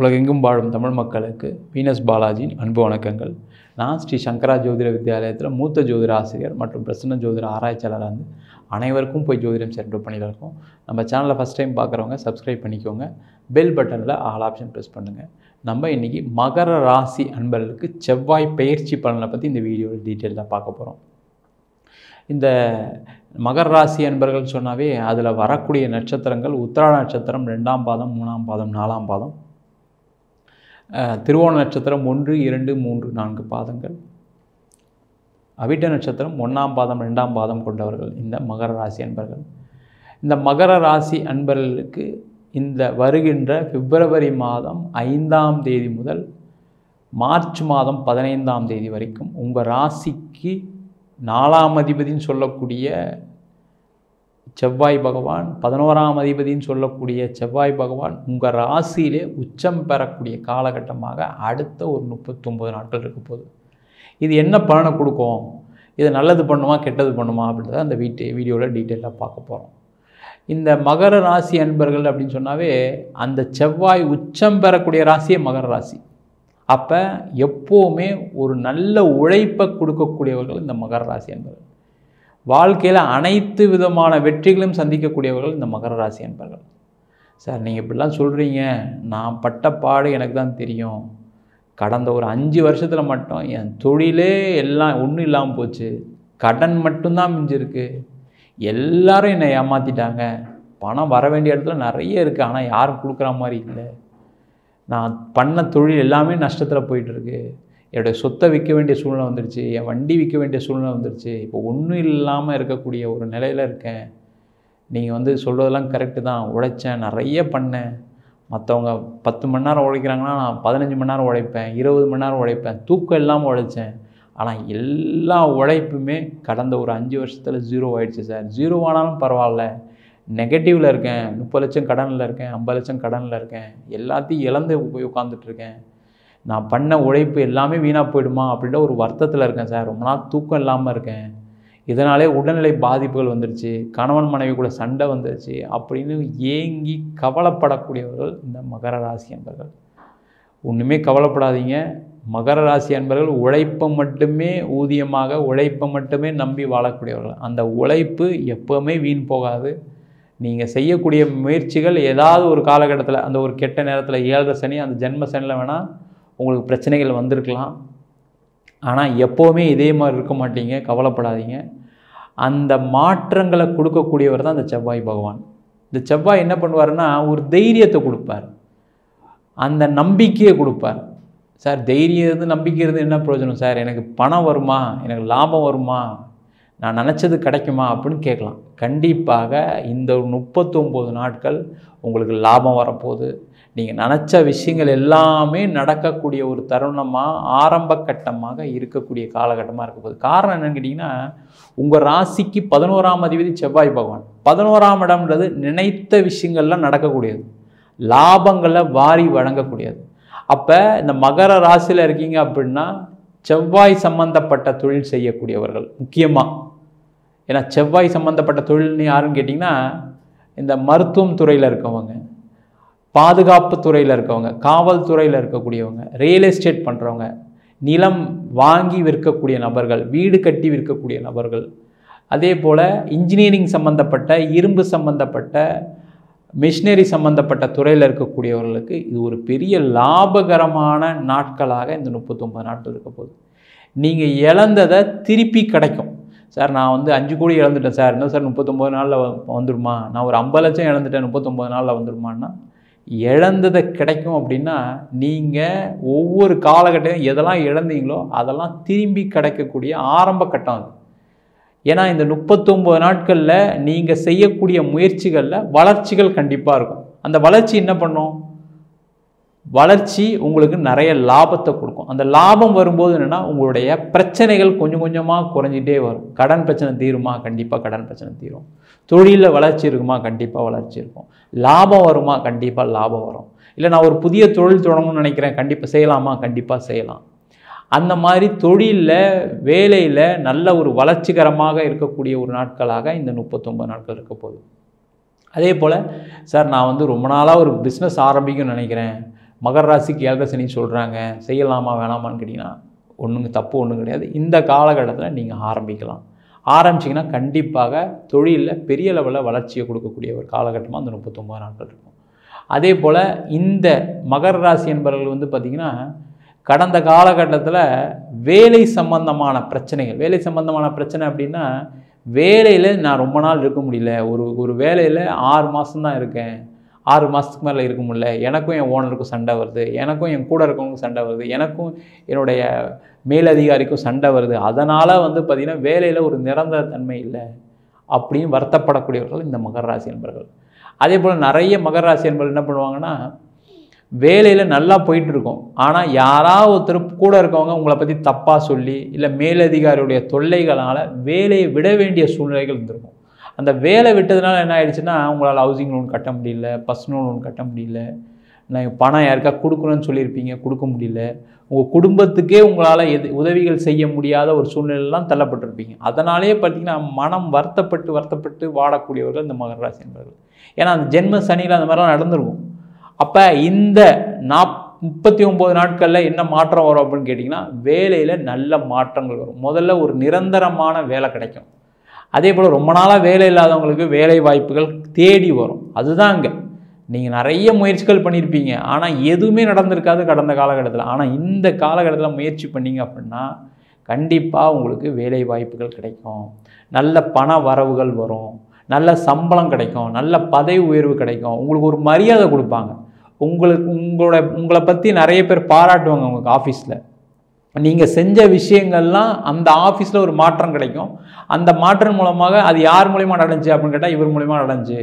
உலகெங்கும் வாழும் தமிழ் மக்களுக்கு வீனஸ் பாலாஜியின் அன்பு வணக்கங்கள். நான் ஸ்ரீ சங்கரா ஜோதிட வித்யாலயத்தில் மூத்த ஜோதிட ஆசிரியர் மற்றும் பிரசன்ன ஜோதிட ஆராய்ச்சியாளராக இருந்து அனைவருக்கும் போய் ஜோதிடம் சென்று பண்ணிட்டு இருக்கோம். நம்ம சேனலை ஃபஸ்ட் டைம் பார்க்குறவங்க சப்ஸ்கிரைப் பண்ணிக்கோங்க, பெல் பட்டனில் ஆல் ஆப்ஷன் ப்ரெஸ் பண்ணுங்கள். நம்ம இன்றைக்கி மகர ராசி அன்பர்களுக்கு செவ்வாய் பயிற்சி பலனை பற்றி இந்த வீடியோவில் டீட்டெயிலாக பார்க்க போகிறோம். இந்த மகர ராசி அன்பர்கள் சொன்னாவே அதில் வரக்கூடிய நட்சத்திரங்கள் உத்திராட நட்சத்திரம் 2ஆம் பாதம், 3ஆம் பாதம், 4ஆம் பாதம், திருவோண நட்சத்திரம் 1, 2, 3, 4 பாதங்கள், அவிட்ட நட்சத்திரம் 1ஆம் பாதம் 2ஆம் பாதம் கொண்டவர்கள் இந்த மகர ராசி அன்பர்கள். இந்த மகர ராசி அன்பர்களுக்கு இந்த வருகின்ற பிப்ரவரி மாதம் 5ஆம் தேதி முதல் மார்ச் மாதம் 15ஆம் தேதி வரைக்கும் உங்கள் ராசிக்கு 4ஆம் அதிபதின்னு சொல்லக்கூடிய செவ்வாய் பகவான், 11ஆம் அதிபதின்னு சொல்லக்கூடிய செவ்வாய் பகவான் உங்கள் ராசியிலே உச்சம் பெறக்கூடிய காலகட்டமாக அடுத்த ஒரு 39 நாட்கள் இருக்க போகுது. இது என்ன பலனை கொடுக்கும், இது நல்லது பண்ணுமா கெட்டது பண்ணுமா அப்படின்றத அந்த வீடியோவில் டீட்டெயிலாக பார்க்க போகிறோம். இந்த மகர ராசி அன்பர்கள் அப்படின்னு சொன்னாவே அந்த செவ்வாய் உச்சம் பெறக்கூடிய ராசியே மகர ராசி. அப்போ எப்போவுமே ஒரு நல்ல உழைப்பை கொடுக்கக்கூடியவர்கள் இந்த மகர ராசி அன்பர்கள். வாழ்க்கையில் அனைத்து விதமான வெற்றிகளும் சந்திக்கக்கூடியவர்கள் இந்த மகர ராசி அன்பர்கள். சார் நீங்கள் இப்படிலாம் சொல்கிறீங்க, நான் பட்ட பாடு எனக்கு தான் தெரியும். கடந்த ஒரு 5 வருஷத்தில் மட்டும் என் தொழிலே எல்லாம் ஒன்றும் இல்லாமல் போச்சு, கடன் மட்டும்தான் மிஞ்சிருக்கு, எல்லாரும் என்னை ஏமாற்றிட்டாங்க, பணம் வர வேண்டிய இடத்துல நிறைய இருக்குது ஆனால் யாரும் கொடுக்குற மாதிரி இல்லை, நான் பண்ண தொழில் எல்லாமே நஷ்டத்தில் போயிட்டுருக்கு, என்னுடைய சொத்தை விற்க வேண்டிய சூழ்நிலை வந்துடுச்சு, என் வண்டி விற்க வேண்டிய சூழ்நிலை வந்துடுச்சு, இப்போ ஒன்றும் இல்லாமல் இருக்கக்கூடிய ஒரு நிலையில் இருக்கேன். நீங்கள் சொல்கிறதெல்லாம் கரெக்டு தான், உழைச்சேன், நிறைய பண்ணேன். மற்றவங்க 10 மணி நேரம் உழைக்கிறாங்கன்னா நான் 15 மணி நேரம் உழைப்பேன், 20 மணி நேரம் உழைப்பேன், தூக்கம் இல்லாமல் உழைச்சேன். ஆனால் எல்லா உழைப்புமே கடந்த ஒரு 5 வருஷத்தில் 0 ஆகிடுச்சு சார். 0 ஆனாலும் பரவாயில்ல, நெகட்டிவில் இருக்கேன், 30 லட்சம் கடனில் இருக்கேன், 50 லட்சம் கடனில் இருக்கேன், எல்லாத்தையும் இழந்து போய் உட்காந்துட்ருக்கேன், நான் பண்ண உழைப்பு எல்லாமே வீணாக போயிடுமா அப்படின்ற ஒரு வருத்தத்தில் இருக்கேன் சார், ரொம்ப நாள் தூக்கம் இல்லாமல் இருக்கேன், இதனாலே உடல்நிலை பாதிப்புகள் வந்துடுச்சு, கணவன் மனைவி கூட சண்டை வந்துடுச்சு அப்படின்னு ஏங்கி கவலைப்படக்கூடியவர்கள் இந்த மகர ராசி அன்பர்கள். ஒன்றுமே கவலைப்படாதீங்க. மகர ராசி அன்பர்கள் உழைப்பை மட்டுமே ஊதியமாக, உழைப்பை மட்டுமே நம்பி வாழக்கூடியவர்கள். அந்த உழைப்பு எப்போவுமே வீண் போகாது. நீங்கள் செய்யக்கூடிய முயற்சிகள் ஏதாவது ஒரு காலகட்டத்தில் அந்த ஒரு கெட்ட நேரத்தில் 7 சனி, அந்த ஜென்ம சனியில் வேணால் உங்களுக்கு பிரச்சனைகள் வந்திருக்கலாம். ஆனால் எப்போவுமே இதே மாதிரி இருக்க மாட்டீங்க, கவலைப்படாதீங்க. அந்த மாற்றங்களை கொடுக்கக்கூடியவர் தான் இந்த செவ்வாய் பகவான். இந்த செவ்வாய் என்ன பண்ணுவாருன்னா ஒரு தைரியத்தை கொடுப்பார், அந்த நம்பிக்கையை கொடுப்பார். சார் தைரியம் இருந்து நம்பிக்கை இருந்து என்ன பிரயோஜனம் சார், எனக்கு பணம் வருமா, எனக்கு லாபம் வருமா, நான் நினச்சது கிடைக்குமா அப்படின்னு கேட்கலாம். கண்டிப்பாக இந்த 39 நாட்கள் உங்களுக்கு லாபம் வரப்போகுது. நீங்கள் நினச்ச விஷயங்கள் எல்லாமே நடக்கக்கூடிய ஒரு தருணமாக, ஆரம்ப கட்டமாக இருக்கக்கூடிய காலகட்டமாக இருக்க போகுது. காரணம் என்னன்னு கேட்டிங்கன்னா, உங்கள் ராசிக்கு 11ஆம் அதிபதி செவ்வாய் பகவான். 11ஆம் இடம்ன்றது நினைத்த விஷயங்கள்லாம் நடக்கக்கூடியது, லாபங்களை வாரி வழங்கக்கூடியது. அப்போ இந்த மகர ராசியில் இருக்கீங்க அப்படின்னா செவ்வாய் சம்பந்தப்பட்ட தொழில் செய்யக்கூடியவர்கள் முக்கியமாக. ஏன்னா செவ்வாய் சம்பந்தப்பட்ட தொழில்னு யாருன்னு கேட்டிங்கன்னா, இந்த மருத்துவம் துறையில் இருக்கவங்க, பாதுகாப்பு துறையில் இருக்கவங்க, காவல்துறையில் இருக்கக்கூடியவங்க, ரியல் எஸ்டேட் பண்ணுறவங்க, நிலம் வாங்கி விற்கக்கூடிய நபர்கள், வீடு கட்டி விற்கக்கூடிய நபர்கள், அதே போல் இன்ஜினியரிங் சம்மந்தப்பட்ட, இரும்பு சம்மந்தப்பட்ட, மிஷினரி சம்மந்தப்பட்ட துறையில் இருக்கக்கூடியவர்களுக்கு இது ஒரு பெரிய லாபகரமான நாட்களாக இந்த 39 நாட்கள் இருக்க போகுது. நீங்கள் இழந்ததை திருப்பி கிடைக்கும். சார் நான் 5 கோடி இழந்துட்டேன் சார், இன்னும் சார் 39 நாளில் வந்துடுமா, நான் ஒரு 50 லட்சம் இழந்துட்டேன் 39 நாளில் வந்துடுமான்னா, இழந்ததை கிடைக்கும். அப்படின்னா நீங்கள் ஒவ்வொரு காலகட்டம் எதெல்லாம் இழந்தீங்களோ அதெல்லாம் திரும்பி கிடைக்கக்கூடிய ஆரம்ப கட்டம் அது. ஏன்னா இந்த 39 நாட்களில் நீங்கள் செய்யக்கூடிய முயற்சிகளில் வளர்ச்சிகள் கண்டிப்பாக இருக்கும். அந்த வளர்ச்சி என்ன பண்ணும், வளர்ச்சி உங்களுக்கு நிறைய லாபத்தை கொடுக்கும். அந்த லாபம் வரும்போது என்னென்னா உங்களுடைய பிரச்சனைகள் கொஞ்சம் கொஞ்சமாக குறைஞ்சிட்டே வரும். கடன் பிரச்சனை தீருமா, கண்டிப்பாக கடன் பிரச்சனை தீரும். தொழிலில் வளர்ச்சி இருக்குமா, கண்டிப்பாக வளர்ச்சி இருக்கும். லாபம் வருமா, கண்டிப்பாக லாபம் வரும். இல்லை நான் ஒரு புதிய தொழில் தொடங்கணும்னு நினைக்கிறேன், கண்டிப்பாக செய்யலாமா, கண்டிப்பாக செய்யலாம். அந்த மாதிரி தொழிலில், வேலையில் நல்ல ஒரு வளர்ச்சிகரமாக இருக்கக்கூடிய ஒரு நாட்களாக இந்த 39 நாட்கள் இருக்க போகுது. அதே போல் சார் நான் ரொம்ப நாளாக ஒரு பிஸ்னஸ் ஆரம்பிக்கணும்னு நினைக்கிறேன், மகர ராசிக்கு 7.5 சனி சொல்கிறாங்க, செய்யலாமா வேணாமான்னு கேட்டிங்கன்னா தப்பு ஒன்றும் கிடையாது. இந்த காலகட்டத்தில் நீங்கள் ஆரம்பிச்சிங்கன்னா கண்டிப்பாக தொழிலில் பெரிய லெவலில் வளர்ச்சியை கொடுக்கக்கூடிய ஒரு காலகட்டமாக அந்த 39 நாட்கள் இருக்கும். அதே போல் இந்த மகர ராசி என்பவர்கள் பார்த்திங்கன்னா கடந்த காலகட்டத்தில் வேலை சம்பந்தமான பிரச்சனை அப்படின்னா, வேலையில் நான் ரொம்ப நாள் இருக்க முடியல, ஒரு வேலையில் 6 மாதம் தான் இருக்கேன், 6 மாதத்துக்கு மேலே இருக்க முடியல, எனக்கும் என் ஓனருக்கும் சண்டை வருது, எனக்கும் என் கூட இருக்கவங்களுக்கும் சண்டை வருது, எனக்கும் என்னுடைய மேலதிகாரிக்கும் சண்டை வருது, அதனால் பார்த்திங்கன்னா வேலையில் ஒரு நிரந்தர தன்மை இல்லை அப்படின்னு வருத்தப்படக்கூடியவர்கள் இந்த மகர ராசி என்பவர்கள். அதே போல் நிறைய மகர ராசி என்பவர்கள் என்ன பண்ணுவாங்கன்னா, வேலையில் நல்லா போயிட்டுருக்கோம், ஆனால் யாராவது ஒருத்தர் கூட இருக்கவங்க உங்களை பற்றி தப்பாக சொல்லி இல்லை மேலதிகாரியுடைய தொல்லைகளால் வேலையை விட வேண்டிய சூழ்நிலைகள் இருந்திருக்கும். அந்த வேலை விட்டதுனால என்ன ஆயிடுச்சுன்னா, உங்களால் ஹவுசிங் லோன் கட்ட முடியல, பர்சனல் லோன் கட்ட முடியல, நான் பணம் யாருக்கா கொடுக்கணும்னு சொல்லியிருப்பீங்க, கொடுக்க முடியல, உங்கள் குடும்பத்துக்கே உங்களால் உதவிகள் செய்ய முடியாத ஒரு சூழ்நிலையெல்லாம் தள்ளப்பட்டிருப்பீங்க. அதனாலே பார்த்திங்கன்னா மனம் வருத்தப்பட்டு வாடக்கூடியவர்கள் இந்த மகர ராசி என்பவர்கள். ஏன்னா அந்த ஜென்ம சனியில் அந்த மாதிரிலாம் நடந்திருக்கும். அப்போ இந்த 39 நாட்களில் என்ன மாற்றம் வரும் அப்படின்னு கேட்டிங்கன்னா, வேலையில் நல்ல மாற்றங்கள் வரும். முதல்ல ஒரு நிரந்தரமான வேலை கிடைக்கும். அதே போல் ரொம்ப நாளாக வேலை இல்லாதவங்களுக்கு வேலை வாய்ப்புகள் தேடி வரும். அதுதான் இங்கே நீங்கள் நிறைய முயற்சிகள் பண்ணியிருப்பீங்க, ஆனால் எதுவுமே நடந்திருக்காது கடந்த காலகட்டத்தில். ஆனால் இந்த காலகட்டத்தில் முயற்சி பண்ணிங்க அப்படின்னா கண்டிப்பாக உங்களுக்கு வேலை வாய்ப்புகள் கிடைக்கும், நல்ல பண வரவுகள் வரும், நல்ல சம்பளம் கிடைக்கும், நல்ல பதவி உயர்வு கிடைக்கும், உங்களுக்கு ஒரு மரியாதை கொடுப்பாங்க, உங்களை பற்றி நிறைய பேர் பாராட்டுவாங்க. உங்களுக்கு ஆஃபீஸில் நீங்கள் செஞ்ச விஷயங்கள்லாம் அந்த ஆஃபீஸில் ஒரு மாற்றம் கிடைக்கும். அந்த மாற்றம் மூலமாக அது யார் மூலிமா நடந்துச்சு அப்படின்னு கேட்டால் இவர் மூலிமா நடந்துச்சு.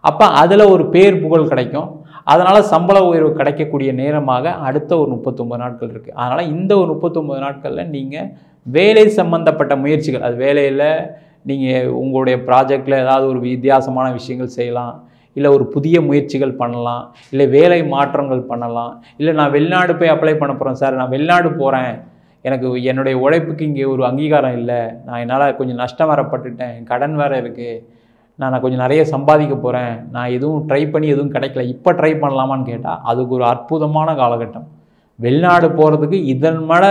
அப்போ அதில் ஒரு பேர் புகழ் கிடைக்கும். அதனால் சம்பள உயர்வு கிடைக்கக்கூடிய நேரமாக அடுத்த ஒரு 39 நாட்கள் இருக்குது. அதனால் இந்த ஒரு 39 நாட்களில் நீங்கள் வேலை சம்பந்தப்பட்ட முயற்சிகள், அது வேலையில் நீங்கள் உங்களுடைய ப்ராஜெக்டில் ஏதாவது ஒரு வித்தியாசமான விஷயங்கள் செய்யலாம், இல்லை ஒரு புதிய முயற்சிகள் பண்ணலாம், இல்லை வேலை மாற்றங்கள் பண்ணலாம், இல்லை நான் வெளிநாடு போய் அப்ளை பண்ண போகிறேன் சார், நான் வெளிநாடு போகிறேன், எனக்கு என்னுடைய உழைப்புக்கு இங்கே ஒரு அங்கீகாரம் இல்லை, நான் என்னால் கொஞ்சம் நஷ்டம் வரப்பட்டுட்டேன், கடன் வேறு இருக்குது, நான் கொஞ்சம் நிறைய சம்பாதிக்க போகிறேன், நான் எதுவும் ட்ரை பண்ணி எதுவும் கிடைக்கல, இப்போ ட்ரை பண்ணலாமான்னு கேட்டால் அதுக்கு ஒரு அற்புதமான காலகட்டம். வெளிநாடு போகிறதுக்கு இதன் மேலே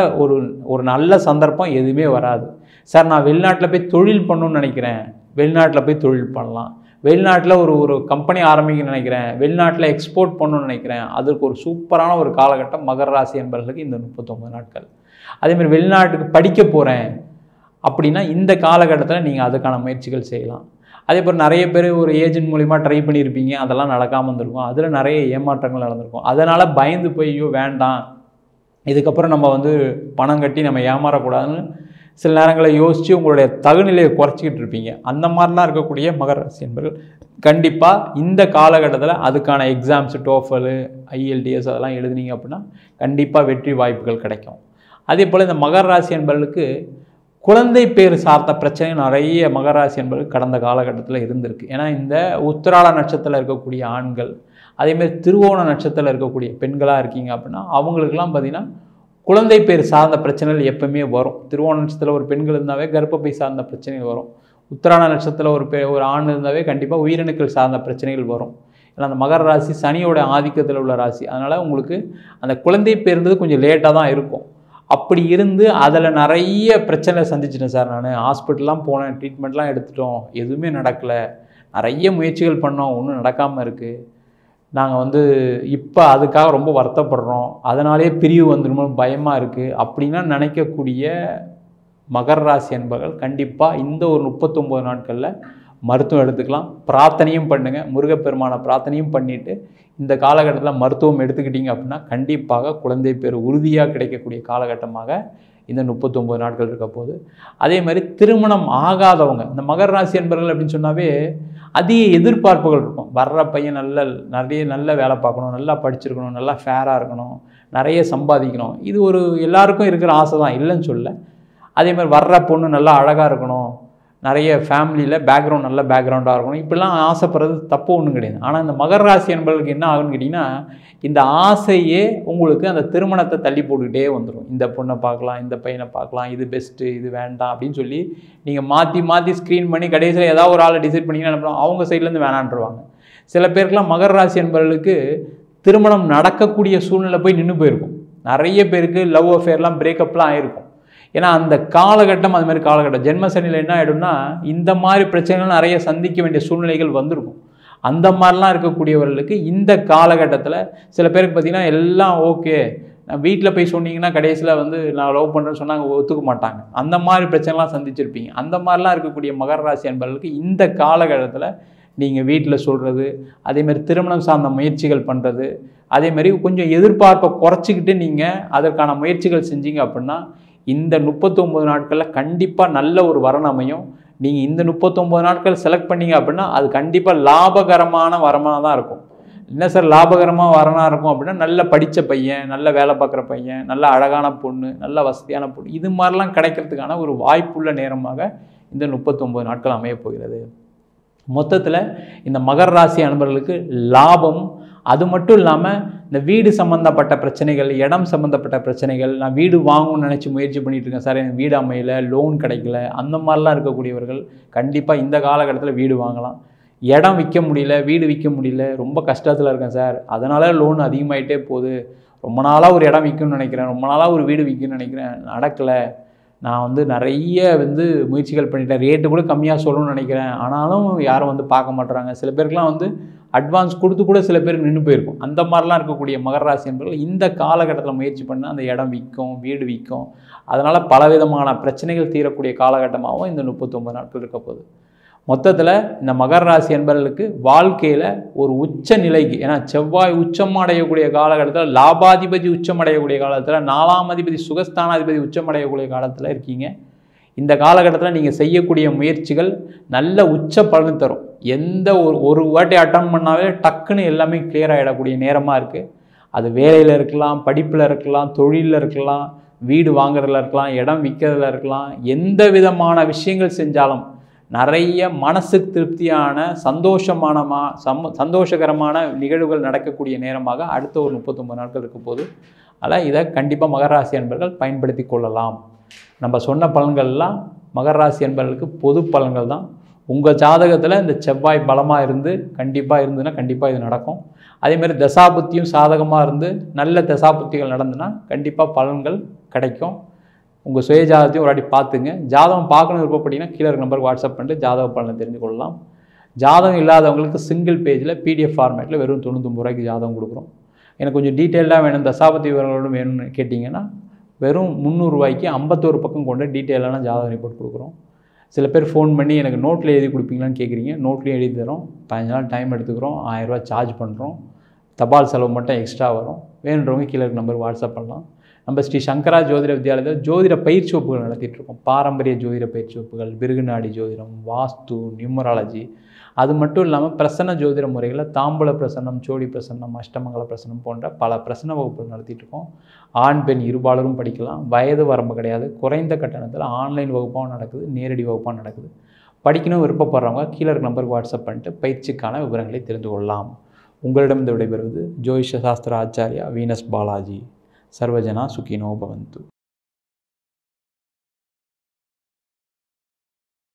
ஒரு நல்ல சந்தர்ப்பம் எதுவுமே வராது. சார் நான் வெளிநாட்டில் போய் தொழில் பண்ணணும்னு நினைக்கிறேன், வெளிநாட்டில் போய் தொழில் பண்ணலாம், வெளிநாட்டில் ஒரு கம்பெனி ஆரம்பிக்கணும்னு நினைக்கிறேன், வெளிநாட்டில் எக்ஸ்போர்ட் பண்ணணும்னு நினைக்கிறேன், அதுக்கு ஒரு சூப்பரான ஒரு காலகட்டம் மகர ராசி என்பவர்களுக்கு இந்த 39 நாட்கள். அதேமாதிரி வெளிநாட்டுக்கு படிக்க போகிறேன் அப்படின்னா இந்த காலகட்டத்தில் நீங்கள் அதுக்கான முயற்சிகள் செய்யலாம். அதே போல் நிறைய பேர் ஒரு ஏஜென்ட் மூலிமா ட்ரை பண்ணியிருப்பீங்க, அதெல்லாம் நடக்காமல் இருந்திருக்கும், அதில் நிறைய ஏமாற்றங்கள் நடந்திருக்கும். அதனால் பயந்து போய் ஐயோ வேண்டாம், இதுக்கப்புறம் நம்ம பணம் கட்டி நம்ம ஏமாறக்கூடாதுன்னு சில நேரங்களில் யோசித்து உங்களுடைய தகுநிலையை குறைச்சிக்கிட்டு இருப்பீங்க. அந்த மாதிரிலாம் இருக்கக்கூடிய மகர ராசி என்பவர்கள் கண்டிப்பாக இந்த காலகட்டத்தில் அதுக்கான எக்ஸாம்ஸு, டோஃபல், IELTS அதெல்லாம் எழுதுனீங்க அப்படின்னா கண்டிப்பாக வெற்றி வாய்ப்புகள் கிடைக்கும். அதே போல் இந்த மகர ராசி என்பவர்களுக்கு குழந்தை பேர் சார்ந்த பிரச்சனை நிறைய மகர ராசி என்பவர்களுக்கு கடந்த காலகட்டத்தில் இருந்திருக்கு. ஏன்னா இந்த உத்திராட நட்சத்திரத்தில் இருக்கக்கூடிய ஆண்கள், அதேமாதிரி திருவோண நட்சத்திரத்தில் இருக்கக்கூடிய பெண்களாக இருக்கீங்க அப்படின்னா அவங்களுக்கெல்லாம் பார்த்திங்கன்னா குழந்தை பேர் சார்ந்த பிரச்சனைகள் எப்பவுமே வரும். திருவோண நட்சத்திரத்தில் ஒரு பெண்கள் இருந்தாவே கர்ப்பப்பை சார்ந்த பிரச்சனைகள் வரும். உத்திராட நட்சத்திரத்தில் ஒரு ஆண் இருந்தாவே கண்டிப்பாக உயிரணுக்கள் சார்ந்த பிரச்சனைகள் வரும். ஏன்னா அந்த மகர ராசி சனியோட ஆதிக்கத்தில் உள்ள ராசி, அதனால் உங்களுக்கு அந்த குழந்தை பேர்ன்றது கொஞ்சம் லேட்டாக தான் இருக்கும். அப்படி இருந்து அதில் நிறைய பிரச்சனை சந்திச்சிட்டேன் சார், நான் ஹாஸ்பிட்டல்லாம் போனேன், ட்ரீட்மெண்ட்லாம் எடுத்துட்டோம், எதுவுமே நடக்கலை, நிறைய முயற்சிகள் பண்ணோம், ஒன்றும் நடக்காமல் இருக்குது, நாங்கள் இப்போ அதுக்காக ரொம்ப வருத்தப்படுறோம், அதனாலே பிரிவு வந்துடுமோ பயமாக இருக்குது அப்படின்னா நினைக்கக்கூடிய மகர ராசி என்பவர்கள் கண்டிப்பாக இந்த ஒரு 39 நாட்களில் மருத்துவம் எடுத்துக்கலாம். பிரார்த்தனையும் பண்ணுங்கள், முருகப்பெருமான பிரார்த்தனையும் பண்ணிவிட்டு இந்த காலகட்டத்தில் மருத்துவம் எடுத்துக்கிட்டிங்க அப்படின்னா கண்டிப்பாக குழந்தை பேர் உறுதியாக கிடைக்கக்கூடிய காலகட்டமாக இந்த 39 நாட்கள் இருக்க போகுது. அதே மாதிரி திருமணம் ஆகாதவங்க இந்த மகர ராசி என்பவர்கள் அப்படின்னு சொன்னாவே அதிக எதிர்பார்ப்புகள் இருக்கும். வர்ற பையன் நல்ல வேலை பார்க்கணும், நல்லா படிச்சிருக்கணும், நல்லா ஃபேராக இருக்கணும், நிறைய சம்பாதிக்கணும், இது எல்லாருக்கும் இருக்கிற ஆசை தான், இல்லைன்னு சொல்ல. அதே மாதிரி வர்ற பொண்ணு நல்லா அழகாக இருக்கணும், நிறைய ஃபேமிலியில் பேக்ரவுண்ட் நல்ல பேக்ரவுண்டாக இருக்கணும், இப்படிலாம் ஆசைப்படுறது தப்பு ஒன்றும் கிடையாது. ஆனால் இந்த மகர ராசி என்பவர்களுக்கு என்ன ஆகுன்னு கேட்டிங்கன்னா இந்த ஆசையே உங்களுக்கு அந்த திருமணத்தை தள்ளி போட்டுக்கிட்டே வந்துடும். இந்த பொண்ணை பார்க்கலாம், இந்த பையனை பார்க்கலாம், இது பெஸ்ட்டு, இது வேண்டாம் அப்படின்னு சொல்லி நீங்கள் மாற்றி ஸ்க்ரீன் பண்ணி கடைசியில் ஏதாவது ஒரு ஆளை டிசைட் பண்ணிங்கன்னா அவங்க சைட்லேருந்து வேணான்ருவாங்க. சில பேருக்குலாம் மகர ராசி என்பவர்களுக்கு திருமணம் நடக்கக்கூடிய சூழ்நிலை போய் நின்று போயிருக்கும். நிறைய பேருக்கு லவ் அஃபேர்லாம் பிரேக்கப்லாம் ஆகிருக்கும். ஏன்னா அந்த காலகட்டம் அது மாதிரி காலகட்டம் ஜென்மசனியில் என்ன ஆகிடும்னா இந்த மாதிரி பிரச்சனைகள் நிறைய சந்திக்க வேண்டிய சூழ்நிலைகள் வந்திருக்கும். அந்த மாதிரிலாம் இருக்கக்கூடியவர்களுக்கு இந்த காலகட்டத்தில் சில பேருக்கு பார்த்திங்கன்னா எல்லாம் ஓகே, நான் வீட்டில் போய் சொன்னீங்கன்னா கடைசியில் வந்து நான் லவ் பண்ணுறேன்னு சொன்னாங்க ஒத்துக்க மாட்டாங்க. அந்த மாதிரி பிரச்சனைலாம் சந்திச்சிருப்பீங்க. அந்த மாதிரிலாம் இருக்கக்கூடிய மகர ராசி அன்பர்களுக்கு இந்த காலகட்டத்தில் நீங்கள் வீட்டில் சொல்கிறது, அதேமாதிரி திருமணம் சார்ந்த முயற்சிகள் பண்ணுறது, அதேமாதிரி கொஞ்சம் எதிர்பார்ப்பை குறைச்சிக்கிட்டு நீங்கள் அதற்கான முயற்சிகள் செஞ்சீங்க அப்படின்னா இந்த 39 நாட்களில் கண்டிப்பாக நல்ல ஒரு வரன் அமையும். நீங்கள் இந்த 39 நாட்கள் செலக்ட் பண்ணீங்க அப்படின்னா அது கண்டிப்பாக லாபகரமான வரமாக தான் இருக்கும். என்ன சார் லாபகரமாக வரனாக இருக்கும் அப்படின்னா நல்ல படித்த பையன், நல்ல வேலை பார்க்குற பையன், நல்ல அழகான பொண்ணு, நல்ல வசதியான பொண்ணு, இது மாதிரிலாம் கிடைக்கிறதுக்கான ஒரு வாய்ப்புள்ள நேரமாக இந்த 39 நாட்கள் அமையப் போகிறது. மொத்தத்தில் இந்த மகர ராசி அன்பர்களுக்கு லாபம், அது மட்டும் இல்லாமல் இந்த வீடு சம்மந்தப்பட்ட பிரச்சனைகள், இடம் சம்மந்தப்பட்ட பிரச்சனைகள், நான் வீடு வாங்கணும்னு நினச்சி முயற்சி பண்ணிகிட்டு இருக்கேன் சார், எனக்கு வீடு அமையலை, லோன் கிடைக்கல, அந்த மாதிரிலாம் இருக்கக்கூடியவர்கள் கண்டிப்பாக இந்த காலகட்டத்தில் வீடு வாங்கலாம். இடம் விற்க முடியல, வீடு விற்க முடியல, ரொம்ப கஷ்டத்தில் இருக்கேன் சார், அதனால் லோன் அதிகமாகிட்டே போகுது, ரொம்ப நாளாக ஒரு இடம் விற்கணும்னு நினைக்கிறேன், ரொம்ப நாளாக ஒரு வீடு விற்கணும்னு நினைக்கிறேன், நடக்கலை, நான் வந்து நிறைய முயற்சிகள் பண்ணிட்டேன், ரேட்டு கூட கம்மியாக சொல்லணும்னு நினைக்கிறேன், ஆனாலும் யாரும் வந்து பார்க்க மாட்டுறாங்க. சில பேருக்குலாம் வந்து அட்வான்ஸ் கொடுத்து கூட சில பேருக்கு நின்று போயிருக்கும். அந்த மாதிரிலாம் இருக்கக்கூடிய மகர ராசி என்பவர்கள் இந்த காலகட்டத்தில் முயற்சி பண்ணால் அந்த இடம் விற்கும், வீடு விற்கும். அதனால் பலவிதமான பிரச்சனைகள் தீரக்கூடிய காலகட்டமாகவும் இந்த 39 நாட்கள் இருக்க போகுது. மொத்தத்தில் இந்த மகர ராசி என்பவர்களுக்கு வாழ்க்கையில் ஒரு உச்ச நிலைக்கு, ஏன்னா செவ்வாய் உச்சம் அடையக்கூடிய காலகட்டத்தில், லாபாதிபதி உச்சம் அடையக்கூடிய காலத்தில், 4ஆம் அதிபதி சுகஸ்தானாதிபதி உச்சம் அடையக்கூடிய காலத்தில் இருக்கீங்க. இந்த காலகட்டத்தில் நீங்கள் செய்யக்கூடிய முயற்சிகள் நல்ல உச்ச பலன் தரும். எந்த ஒரு வாட்டி அட்டன் பண்ணாவே டக்குன்னு எல்லாமே கிளியர் ஆகிடக்கூடிய நேரமாக இருக்குது. அது வேலையில் இருக்கலாம், படிப்பில் இருக்கலாம், தொழிலில் இருக்கலாம், வீடு வாங்குறதுல இருக்கலாம், இடம் விற்கிறதுல இருக்கலாம். எந்த விதமான விஷயங்கள் செஞ்சாலும் நிறைய மனசுக்கு திருப்தியான சந்தோஷகரமான நிகழ்வுகள் நடக்கக்கூடிய நேரமாக அடுத்த ஒரு 39 நாட்கள் இருக்க போது. அதனால் இதை கண்டிப்பாக மகர ராசி அன்பர்கள் பயன்படுத்தி கொள்ளலாம். நம்ம சொன்ன பலன்கள்லாம் மகர ராசி அன்பர்களுக்கு பொது பலன்கள் தான். உங்கள் ஜாதகத்தில் இந்த செவ்வாய் பலமாக இருந்து இருந்துன்னா கண்டிப்பாக இது நடக்கும். அதேமாதிரி தசாபுத்தியும் சாதகமாக இருந்து நல்ல தசாபுத்திகள் நடந்துன்னா கண்டிப்பாக பலன்கள் கிடைக்கும். உங்கள் சுய ஜாதகத்தையும் ஒரு வாட்டி பார்த்துங்க. ஜாதகம் பார்க்கணும் விருப்பப்பட்டீங்கன்னா கீழே இருக்க நம்பருக்கு வாட்ஸ்அப் பண்ணிட்டு ஜாதக பலனை தெரிஞ்சு கொள்ளலாம். ஜாதகம் இல்லாதவங்களுக்கு சிங்கிள் பேஜில் PDF ஃபார்மேட்டில் வெறும் 99 ரூபாய்க்கு ஜாதகம் கொடுக்குறோம். எனக்கு கொஞ்சம் டீட்டெயிலாக வேணும், தசாபதி விவரங்களோடு வேணும்னு கேட்டிங்கன்னா வெறும் 300 ரூபாய்க்கு 51 பக்கம் கொண்டு டீட்டெயிலான ஜாதக ரிப்போர்ட் கொடுக்குறோம். சில பேர் ஃபோன் பண்ணி எனக்கு நோட்டில் எழுதி கொடுப்பீங்களான்னு கேட்குறீங்க. நோட்லேயும் எழுதி தரோம். 15 நாள் டைம் எடுத்துக்கிறோம். 1000 ரூபா சார்ஜ் பண்ணுறோம். தபால் செலவு மட்டும் எக்ஸ்ட்ரா வரும். வேணுன்றவங்க கீழே இருக்க நம்பருக்கு வாட்ஸ்அப் பண்ணலாம். நம்ம ஸ்ரீ சங்கரா ஜோதிட வித்யாலயத்தில் ஜோதிட பயிற்சி வகுப்புகள் நடத்திட்டு இருக்கோம். பாரம்பரிய ஜோதிட பயிற்சி வகுப்புகள், பிருகுநாடி ஜோதிடம், வாஸ்து, நியூமராலஜி, அது மட்டும் இல்லாமல் பிரசன்ன ஜோதிட முறைகளில் தாம்பூல பிரசன்னம், சோடி பிரசன்னம், அஷ்டமங்கல பிரசன்னம் போன்ற பல பிரசன்ன வகுப்புகள் நடத்திட்டு இருக்கோம். ஆண் பெண் இருபாலரும் படிக்கலாம். வயது வரம்பு கிடையாது. குறைந்த கட்டணத்தில் ஆன்லைன் வகுப்பாகவும் நடக்குது, நேரடி வகுப்பாகவும் நடக்குது. படிக்கணும் விருப்பப்படுறவங்க கீழே இருக்க நம்பருக்கு வாட்ஸ்அப் பண்ணிட்டு பயிற்சிக்கான விவரங்களை தெரிந்து கொள்ளலாம். உங்களிடம் இந்த விடைபெறுவது ஜோதிஷ சாஸ்திர ஆச்சாரியா வீனஸ் பாலாஜி. சர்வஜனா சுகினோ பவந்து.